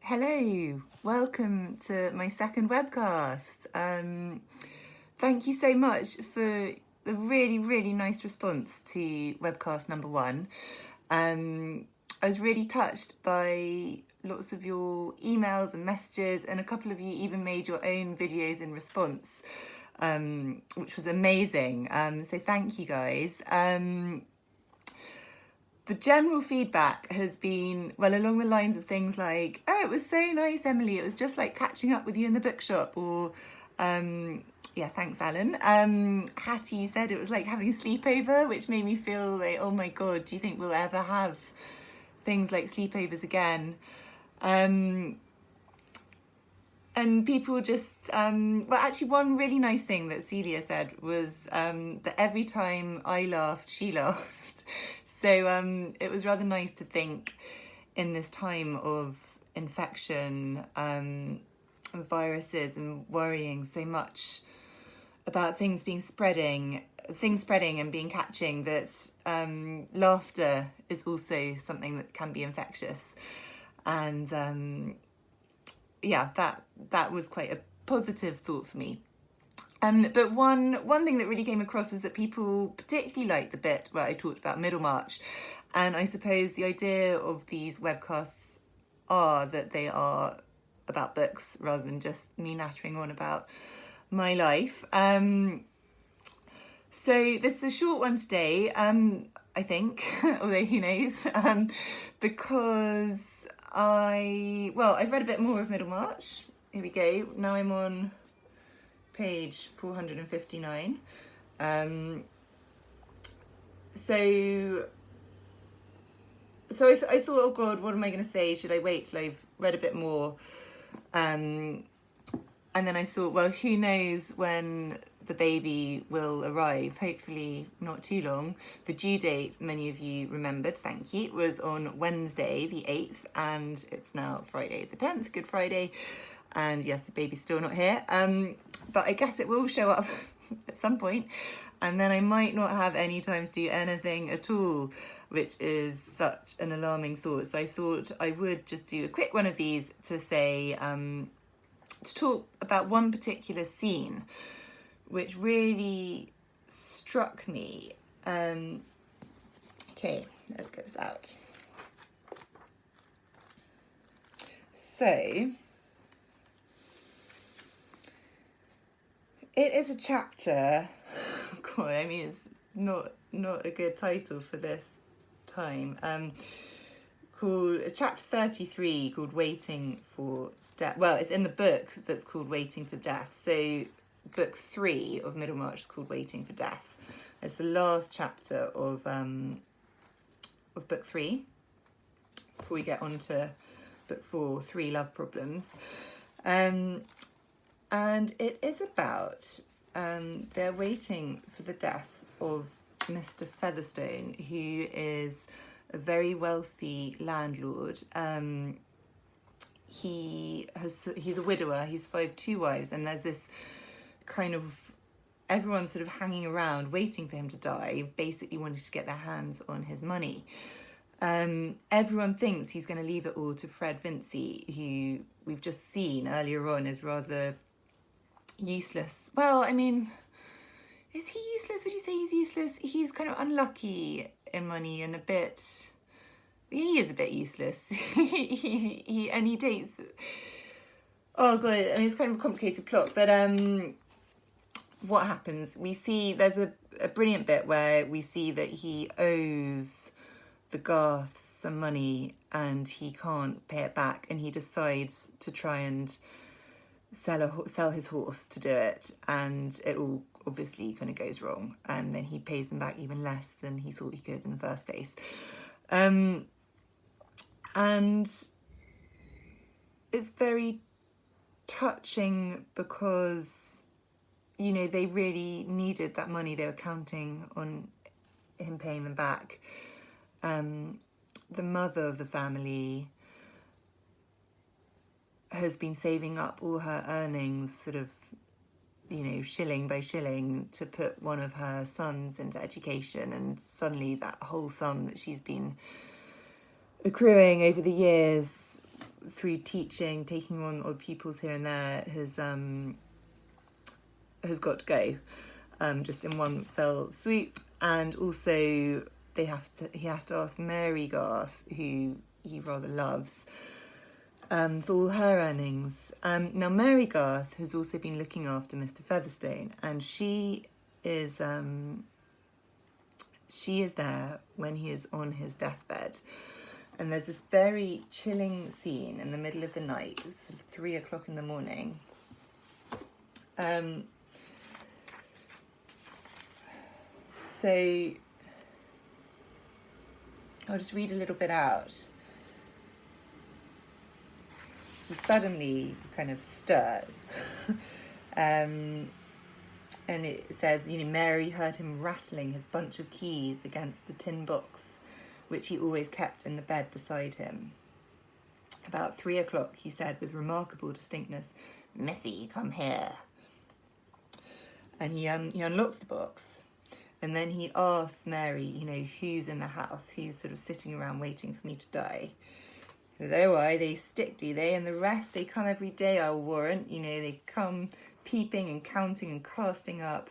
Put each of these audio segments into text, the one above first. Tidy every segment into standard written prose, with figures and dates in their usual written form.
Hello, welcome to my second webcast. Thank you so much for the really nice response to webcast number one. I was really touched by lots of your emails and messages, and a couple of you even made your own videos in response, which was amazing. So thank you guys. The general feedback has been, well, along the lines of things like, oh, it was so nice, Emily. It was just like catching up with you in the bookshop. Or, yeah, thanks, Alan. Hattie said it was like having a sleepover, which made me feel like, oh my God, do you think we'll ever have things like sleepovers again? And people just, well, actually, one really nice thing that Celia said was that every time I laughed, she laughed. So it was rather nice to think in this time of infection, viruses, and worrying so much about things spreading and being catching, that laughter is also something that can be infectious. And yeah, that was quite a positive thought for me. But one thing that really came across was that people particularly liked the bit where I talked about Middlemarch. And I suppose the idea of these webcasts are that they are about books rather than just me nattering on about my life. So this is a short one today, I think, although who knows, because I've read a bit more of Middlemarch. Here we go. Now I'm on page 459. So I thought, oh God, what am I going to say? Should I wait till I've read a bit more? And then I thought, well, who knows when the baby will arrive? Hopefully not too long. The due date, many of you remembered, thank you, was on Wednesday the 8th, and it's now Friday the 10th, Good Friday. And yes, the baby's still not here. But I guess it will show up at some point, and then I might not have any time to do anything at all, which is such an alarming thought. So I thought I would just do a quick one of these to say, to talk about one particular scene which really struck me. Okay, let's get this out. So it is a chapter, God, I mean, it's not a good title for this time, it's chapter 33, called Waiting for Death. Well, it's in the book that's called Waiting for Death. So book 3 of Middlemarch is called Waiting for Death. It's the last chapter of book 3, before we get on to book 4, 3 Love Problems. And it is about, they're waiting for the death of Mr. Featherstone, who is a very wealthy landlord. He's a widower, he's survived 2 wives, and there's this kind of, everyone's sort of hanging around waiting for him to die, basically wanting to get their hands on his money. Everyone thinks he's going to leave it all to Fred Vincy, who we've just seen earlier on is rather useless. Well, I mean, is he useless? Would you say he's useless? He's kind of unlucky in money and he is a bit useless. he dates, oh God, I mean, it's kind of a complicated plot, but what happens? We see there's a brilliant bit where we see that he owes the Garths some money and he can't pay it back, and he decides to try and sell his horse to do it, and it all obviously kind of goes wrong, and then he pays them back even less than he thought he could in the first place. And it's very touching because, you know, they really needed that money. They were counting on him paying them back. The mother of the family has been saving up all her earnings, sort of, you know, shilling by shilling, to put one of her sons into education, and suddenly that whole sum that she's been accruing over the years through teaching, taking on odd pupils here and there, has got to go, just in one fell swoop. And also he has to ask Mary Garth, who he rather loves, for all her earnings. Now Mary Garth has also been looking after Mr. Featherstone, and she is there when he is on his deathbed. And there's this very chilling scene in the middle of the night. It's sort of 3 o'clock in the morning. So I'll just read a little bit out. He suddenly kind of stirs. And it says, Mary heard him rattling his bunch of keys against the tin box, which he always kept in the bed beside him. About 3 o'clock, he said with remarkable distinctness, "Missy, come here." And he unlocks the box, and then he asks Mary, who's in the house, who's sort of sitting around waiting for me to die. He says, "Oh, aye, they stick, do they? And the rest, they come every day, I'll warrant. They come peeping and counting and casting up."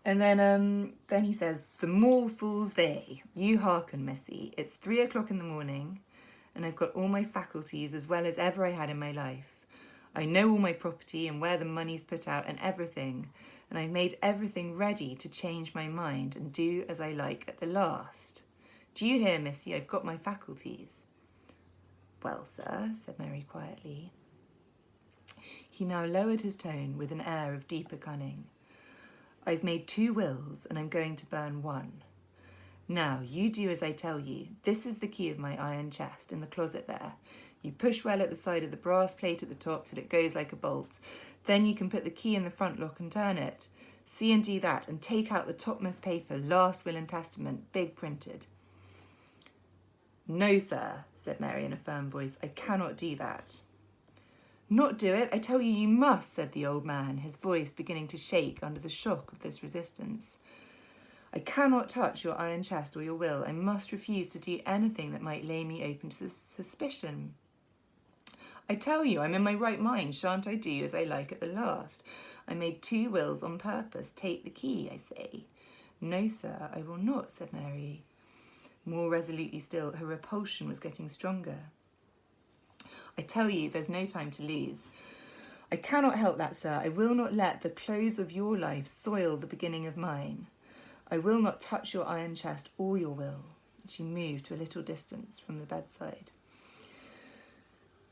And then he says, "The more fools they. You hearken, Missy. It's 3 o'clock in the morning, and I've got all my faculties as well as ever I had in my life. I know all my property and where the money's put out and everything, and I've made everything ready to change my mind and do as I like at the last. Do you hear, Missy? I've got my faculties." "Well, sir," said Mary quietly. He now lowered his tone with an air of deeper cunning. "I've made 2 wills, and I'm going to burn one. Now, you do as I tell you. This is the key of my iron chest in the closet there. You push well at the side of the brass plate at the top till it goes like a bolt. Then you can put the key in the front lock and turn it. See and do that, and take out the topmost paper, last will and testament, big printed." "No, sir," said Mary in a firm voice. "I cannot do that." "Not do it? I tell you, you must," said the old man, his voice beginning to shake under the shock of this resistance. "I cannot touch your iron chest or your will. I must refuse to do anything that might lay me open to suspicion. I tell you, I'm in my right mind. Shan't I do as I like at the last? I made 2 wills on purpose. Take the key, I say." "No, sir, I will not," said Mary. More resolutely still, her repulsion was getting stronger. "I tell you, there's no time to lose. I cannot help that, sir. I will not let the close of your life soil the beginning of mine. I will not touch your iron chest or your will." She moved to a little distance from the bedside.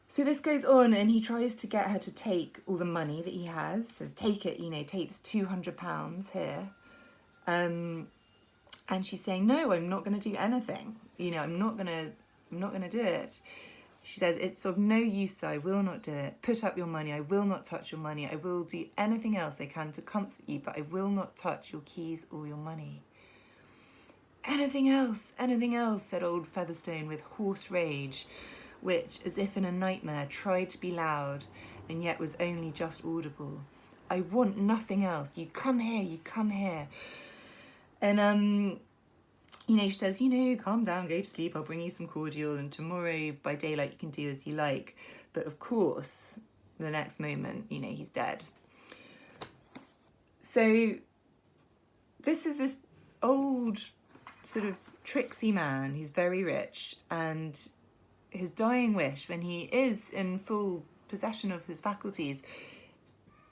So this goes on, and he tries to get her to take all the money that he has. Says, "Take it, take this £200 here." And she's saying, "No, I'm not going to do anything. I'm not going to do it." She says, "It's of no use, sir. I will not do it. Put up your money. I will not touch your money. I will do anything else I can to comfort you, but I will not touch your keys or your money." Anything else," said old Featherstone with hoarse rage, which, as if in a nightmare, tried to be loud and yet was only just audible. "I want nothing else. You come here. And, she says, "Calm down, go to sleep, I'll bring you some cordial, and tomorrow by daylight you can do as you like." But of course, the next moment, he's dead. So this is this old sort of tricksy man. He's very rich, and his dying wish, when he is in full possession of his faculties,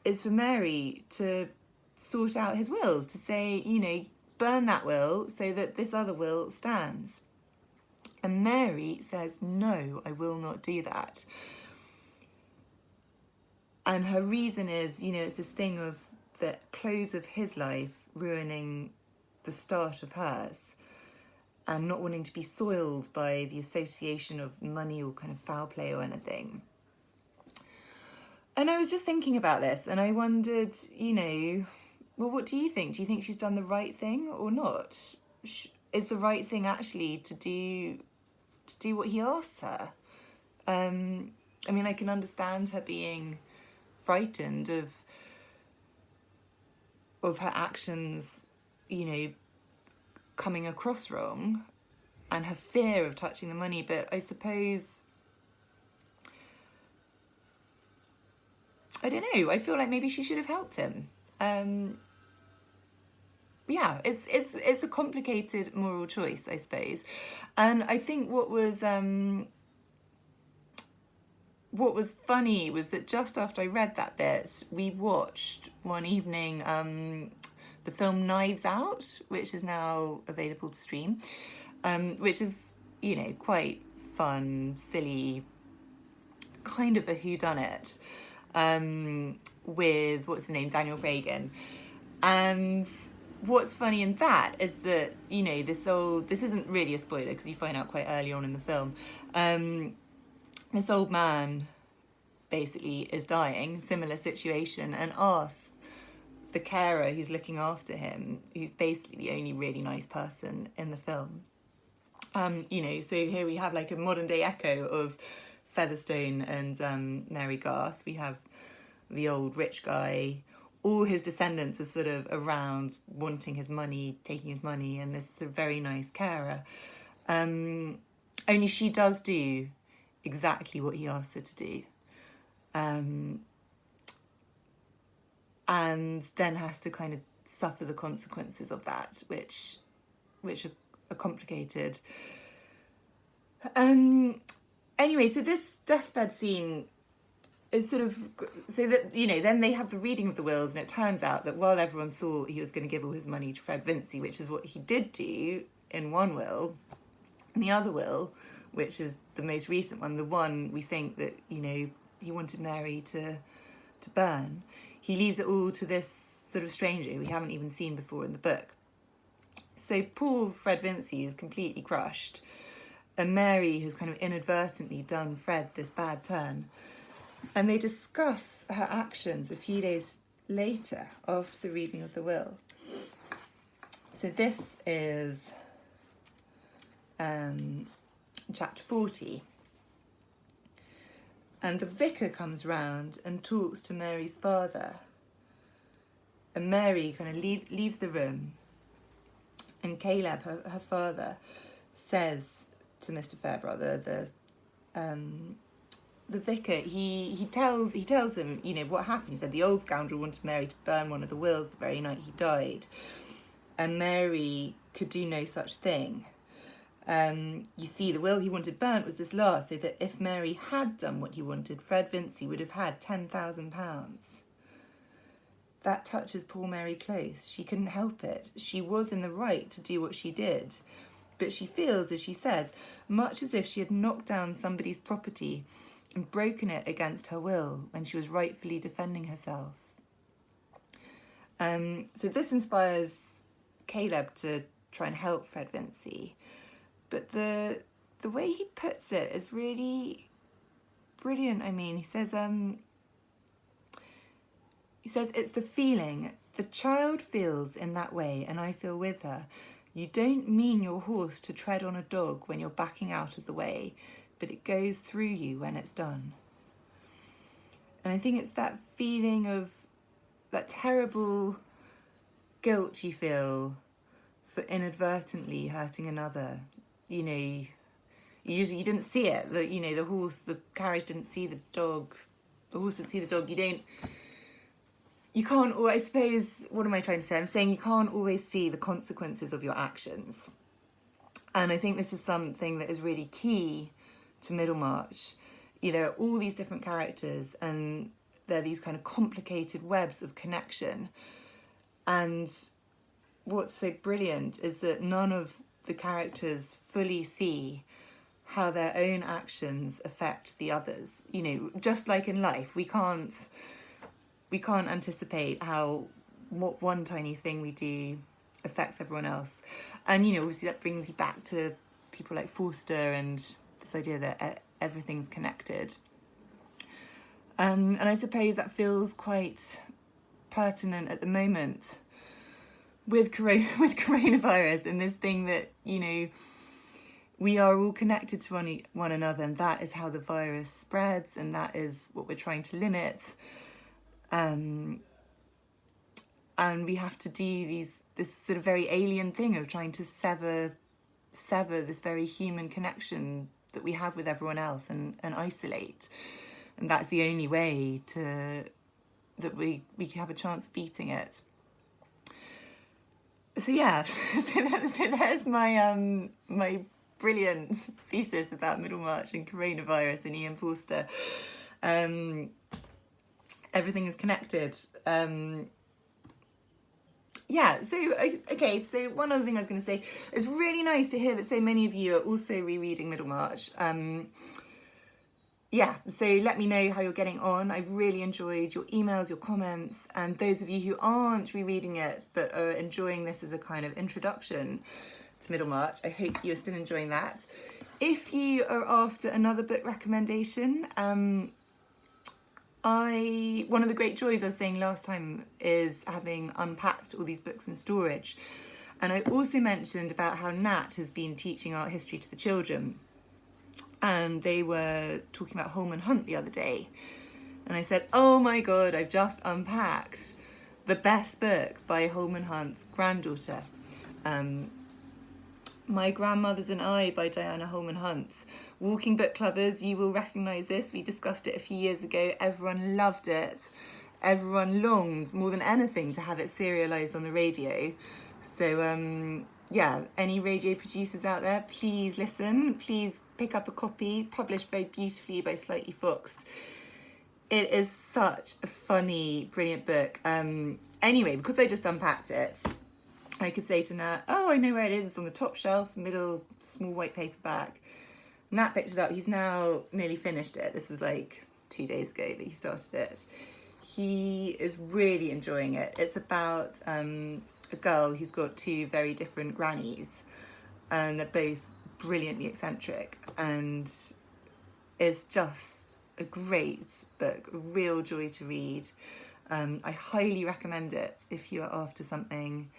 is for Mary to sort out his wills, to say, burn that will so that this other will stands. And Mary says, "No, I will not do that." And her reason is, it's this thing of the close of his life ruining the start of hers, and not wanting to be soiled by the association of money or kind of foul play or anything. And I was just thinking about this, and I wondered, well, what do you think? Do you think she's done the right thing or not? Is the right thing actually to do what he asks her? I can understand her being frightened of her actions, coming across wrong. and her fear of touching the money. But I suppose, I don't know, I feel like maybe she should have helped him. Yeah, it's a complicated moral choice, I suppose. And I think what was funny was that just after I read that bit, we watched one evening the film Knives Out, which is now available to stream, which is, you know, quite fun, silly, kind of a whodunit, with, what's his name, Daniel Craig. And what's funny in that is that, you know, this isn't really a spoiler because you find out quite early on in the film, this old man basically is dying, similar situation, and asks the carer who's looking after him, who's basically the only really nice person in the film. You know, so here we have like a modern day echo of Featherstone and Mary Garth. We have the old rich guy. All his descendants are sort of around wanting his money, taking his money, and this sort of very nice carer. Only she does do exactly what he asked her to do. And then has to kind of suffer the consequences of that, which are complicated. Anyway, so this deathbed scene is sort of, so that, you know, then they have the reading of the wills, and it turns out that while everyone thought he was going to give all his money to Fred Vincy, which is what he did do in one will, in the other will, which is the most recent one, the one we think that, you know, he wanted Mary to burn, he leaves it all to this sort of stranger we haven't even seen before in the book. So poor Fred Vincy is completely crushed, and Mary has kind of inadvertently done Fred this bad turn. And they discuss her actions a few days later after the reading of the will. So this is chapter 40. And the vicar comes round and talks to Mary's father. And Mary kind of leaves the room. And Caleb, her father, says to Mr. Fairbrother, the vicar, he tells him, you know, what happened. He said the old scoundrel wanted Mary to burn one of the wills the very night he died. And Mary could do no such thing. You see, the will he wanted burnt was this last, so that if Mary had done what he wanted, Fred Vincy would have had £10,000. That touches poor Mary close. She couldn't help it. She was in the right to do what she did. But she feels, as she says, much as if she had knocked down somebody's property and broken it against her will when she was rightfully defending herself. So this inspires Caleb to try and help Fred Vincy. But the way he puts it is really brilliant. I mean, he says, it's the feeling the child feels in that way, and I feel with her. You don't mean your horse to tread on a dog when you're backing out of the way, but it goes through you when it's done. And I think it's that feeling of that terrible guilt you feel for inadvertently hurting another. You know, you didn't see it. The carriage didn't see the dog. The horse didn't see the dog. You can't, or I suppose, what am I trying to say? I'm saying you can't always see the consequences of your actions. And I think this is something that is really key to Middlemarch. There are all these different characters, and they're these kind of complicated webs of connection. And what's so brilliant is that none of the characters fully see how their own actions affect the others. You know, just like in life, we can't anticipate how what one tiny thing we do affects everyone else. And, you know, obviously that brings you back to people like Forster and this idea that everything's connected. And I suppose that feels quite pertinent at the moment with coronavirus, and this thing that, you know, we are all connected to one another, and that is how the virus spreads, and that is what we're trying to limit. And we have to do this sort of very alien thing of trying to sever sever this very human connection that we have with everyone else and isolate. And that's the only way that we can have a chance of beating it. So yeah, so there's my my brilliant thesis about Middlemarch and coronavirus and EM Forster. Everything is connected. Yeah, so okay, so one other thing I was going to say, it's really nice to hear that so many of you are also rereading Middlemarch. Yeah, so let me know how you're getting on. I've really enjoyed your emails, your comments, and those of you who aren't rereading it but are enjoying this as a kind of introduction to Middlemarch, I hope you're still enjoying that. If you are after another book recommendation, one of the great joys I was saying last time is having unpacked all these books in storage. And I also mentioned about how Nat has been teaching art history to the children. And they were talking about Holman Hunt the other day. And I said, oh my God, I've just unpacked the best book by Holman Hunt's granddaughter. My Grandmothers and I by Diana Holman Hunt. Walking book clubbers, you will recognise this. We discussed it a few years ago. Everyone loved it. Everyone longed more than anything to have it serialised on the radio. So yeah, any radio producers out there, please listen. Please pick up a copy, published very beautifully by Slightly Foxed. It is such a funny, brilliant book. Anyway, because I just unpacked it, I could say to Nat, oh, I know where it is. It's on the top shelf, middle, small white paperback. Nat picked it up. He's now nearly finished it. This was like 2 days ago that he started it. He is really enjoying it. It's about a girl who's got two very different grannies, and they're both brilliantly eccentric, and it's just a great book, a real joy to read. I highly recommend it if you are after something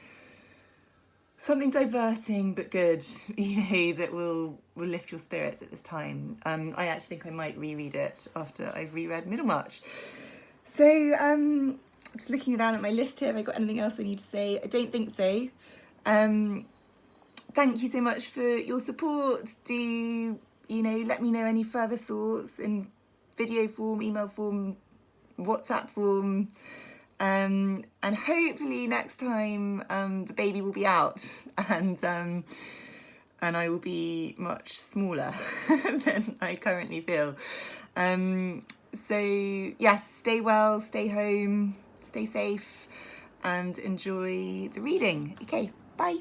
diverting but good, that will lift your spirits at this time. I actually think I might reread it after I've reread Middlemarch. So I'm just looking down at my list here. Have I got anything else I need to say? I don't think so. Thank you so much for your support. Do, let me know any further thoughts in video form, email form, WhatsApp form. And hopefully next time the baby will be out and I will be much smaller than I currently feel. So yes, stay well, stay home, stay safe, and enjoy the reading. Okay, bye.